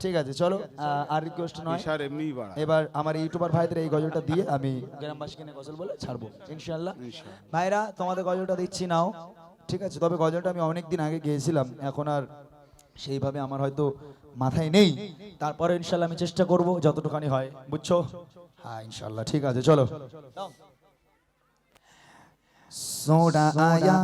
ঠিক আছে চলো আর রিকোয়েস্ট নয় ইশার এমনিই বাড়া। এবার আমার ইউটিউবার ভাইদের এই গজলটা দিয়ে আমি গ্রামবাসীকে নিয়ে গজল বলে ছাড়বো ইনশাআল্লাহ। ভাইরা তোমাদের গজলটা দিচ্ছি নাও, ঠিক আছে? তবে গজলটা আমি অনেক দিন আগে গেয়েছিলাম, এখন আর সেইভাবে আমার হয়তো মাথায় নেই, তারপরে ইনশাআল্লাহ আমি চেষ্টা করব যতটুখানি হয়, বুঝছো? হ্যাঁ ইনশাআল্লাহ ঠিক আছে চলো। सोडा आया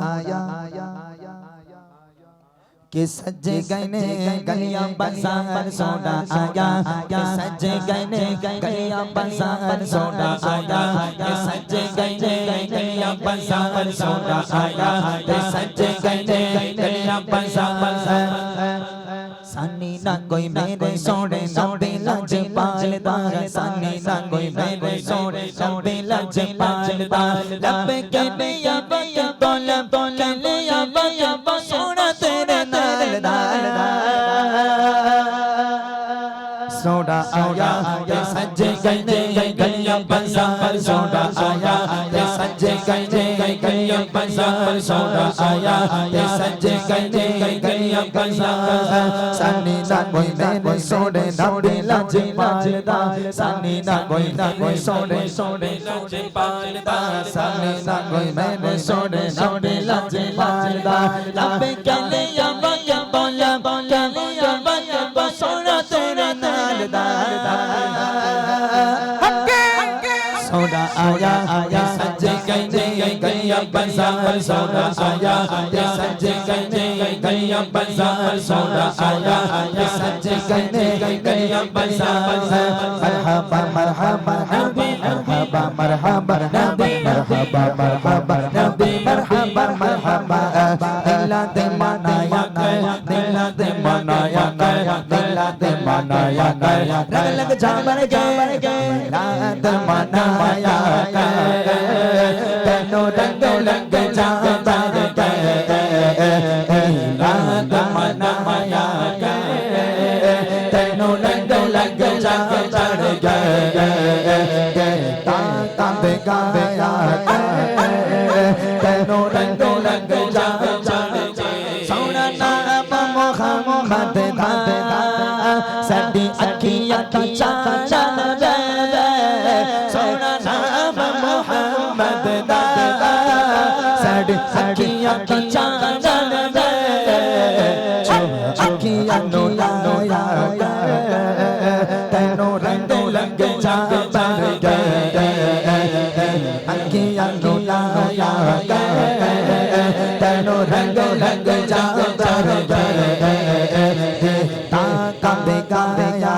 के सजे गए गलियां बाजार, सोडा आया के सजे गए गलियां बाजार, सोडा आया के सजे गए गलियां बाजार, सोडा आया के सजे गए गलियां बाजार। सानी ना कोई मेरे सोने नबी लज पालदा, सानी ना कोई मेरे सोने नबी लज पालदा, लब के दिया बया बोला बोला लिया बया सोना तेरे नाल नाल। सोडा आया के सजे गए गलियां बाजार, सोडा आया के सजे गए गलियां बाजार, सोडा आया के सजे गए गलियां बाजार। सानी ना कोई मेरे सोने नबी लज पालदा, सानी ना कोई सोने सोने लज पालदा, सानी ना कोई मेरे सोने नबी लज पालदा, लब के लिया बया बोला बोला लिया बया सोना तेरे नाल सोडा आया आया सजे गए गलियां बाजार, सोडा आया के सजे गए गलियां बाजार, सोडा आया के सजे गए गलियां बाजार। मरहबा मरहबा नबी मरहबा मरहबा नबी मरहबा मरहबा नबी मरहबा मरहबा। दिला दे मनाया कर, दिला दे मनाया कर, दिला दे मनाया कर, रंग लग जा बर गए रात मनाया कर, तेनो रंग लग जा बर गए रात मनाया कर, तेनो रंग लग जा बर गए ताता दे गाया कर, तेनो रंग लग जा बर गए। सोना नाम मोहम्मद दा साडी अखियां दा चांद वे, सोना नाम मोहम्मद दा साडी अखियां दा चांद वे, अखियां नो लाया तेनो रंग लग जा बर गए, अखियां नो लाया तेनो रंग लग जा बर गए। ताका दे गाया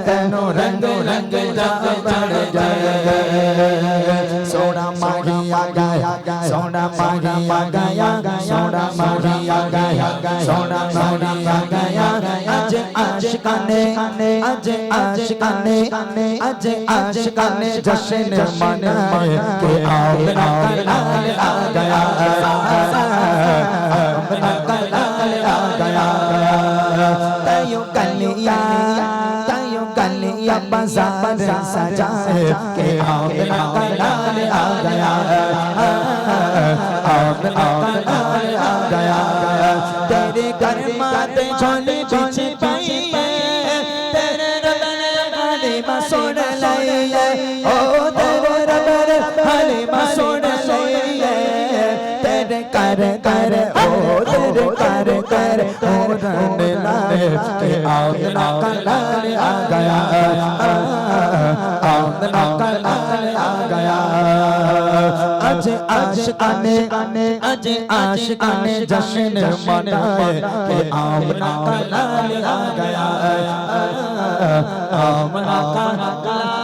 तेनो रंग लग जा बर गए। सोना माहिया गया सोना माहिया गया, सोना माहिया गया, सोना माहिया गया। अज आशिकाने अज आशिकाने अज आशिकाने जश्न मनाए के आमना कलाल आ गया, आमना कलाल आ गया। तयो कलिया बाजार सजाए के आमना कलाल आ गया, आमना कलाल आ गया। तेरे घर माते झोली बिछी पाई है, तेरे रब ने हलीमा सुन ली है, ओ तेरे रब ने हलीमा सुन ली है। तेरे कर कर ओ तेरे कर कर ओ रन लाए के आमना कलाल आ गया, आमना कलाल आ गया। अज आशिकाने अज आशिकाने जश्न मनाए के आमना कलाल आ गया, आमना कलाल